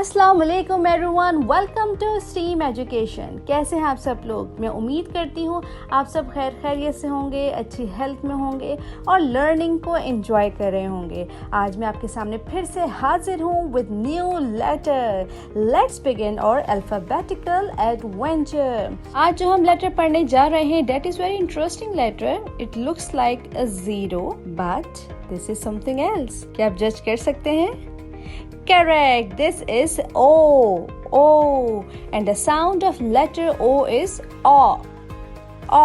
अस्सलाम वालेकुम everyone, welcome to Stream Education. कैसे हैं आप सब लोग? मैं उम्मीद करती हूँ आप सब खैरियत से होंगे, अच्छी हेल्थ में होंगे और लर्निंग को एंजॉय कर रहे होंगे। आज मैं आपके सामने फिर से हाजिर हूँ with new letter. Let's begin our alphabetical adventure. आज जो हम लेटर पढ़ने जा रहे हैं that is very interesting letter. It looks like a zero but this is something else. क्या आप जज कर सकते हैं? Correct. This is O. O. And the sound of letter O is O. O.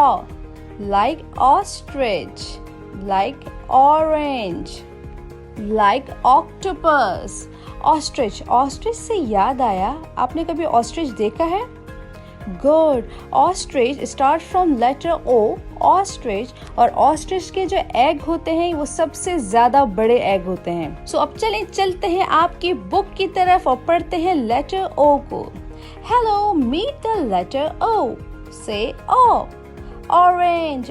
Like ostrich. Like orange. Like octopus. Ostrich. Ostrich से याद आया, आपने कभी ostrich देखा है? Good. Ostrich start from letter O. Ostrich और ostrich के जो एग होते हैं वो सबसे ज्यादा बड़े एग होते हैं। सो अब चलते हैं आपकी बुक की तरफ और पढ़ते हैं लेटर O को। Hello, meet the letter O. Say O. Orange.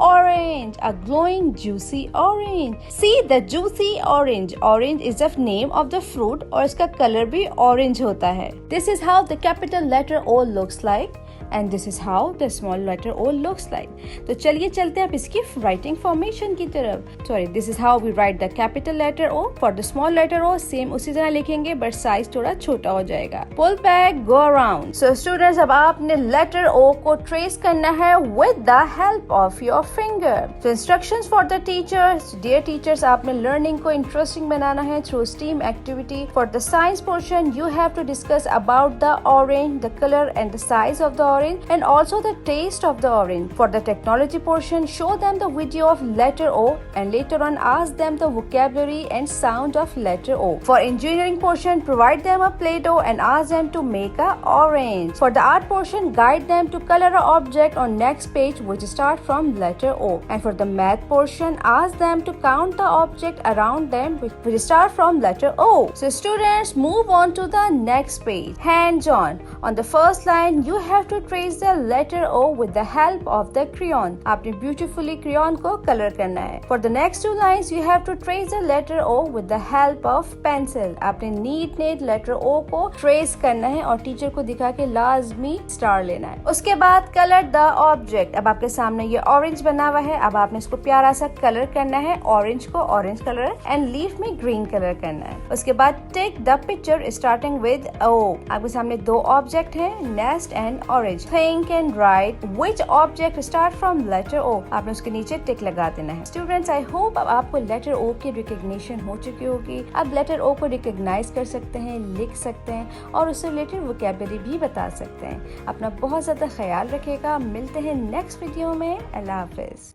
Orange. A glowing juicy orange. See the juicy orange. Orange is the name of the fruit और इसका कलर भी orange होता है। This is how the capital letter O looks like. And this is how the small letter O looks like. तो चलिए चलते हैं अब इसकी writing formation की तरफ। Sorry, this is how we write the capital letter O. For the small letter O, same उसी तरह लिखेंगे but size थोड़ा छोटा हो जाएगा। Pull back, go around. So students, अब आपने letter O को trace करना है with the help of your finger. So instructions for the teachers. Dear teachers, आपने learning को interesting बनाना है through STEAM activity. For the science portion, you have to discuss about the orange, the color and the size of the orange and also the taste of the orange. For the technology portion, show them the video of letter O and later on ask them the vocabulary and sound of letter O. For engineering portion, provide them a Play-Doh and ask them to make a orange. For the art portion, guide them to color a object on next page which start from letter O. And for the math portion, ask them to count the object around them which start from letter O. So students, move on to the next page. Hands on. On the first line, you have to trace the letter O with the help of the crayon. आपने beautifully crayon को color करना है. For the next two lines, you have to trace the letter O with the help of pencil. आपने neat letter O को trace करना है और teacher को दिखा के लाजमी स्टार लेना है. उसके बाद color the object. अब आपके सामने ये orange बना हुआ है. अब आपने इसको प्यारा सा color करना है. Orange को orange color and leaf में green color करना है. उसके बाद take the picture starting with O. आपके सामने दो object हैं, nest and orange. Think and write which object start from letter O. आपने उसके नीचे टिक लगा देना है। Students, I hope अब आपको letter O की recognition हो चुकी होगी। अब letter O को recognize कर सकते हैं, लिख सकते हैं और उससे related vocabulary भी बता सकते हैं। अपना बहुत ज़्यादा ख्याल रखिएगा। मिलते हैं नेक्स्ट वीडियो में। अल्लाह हाफिज।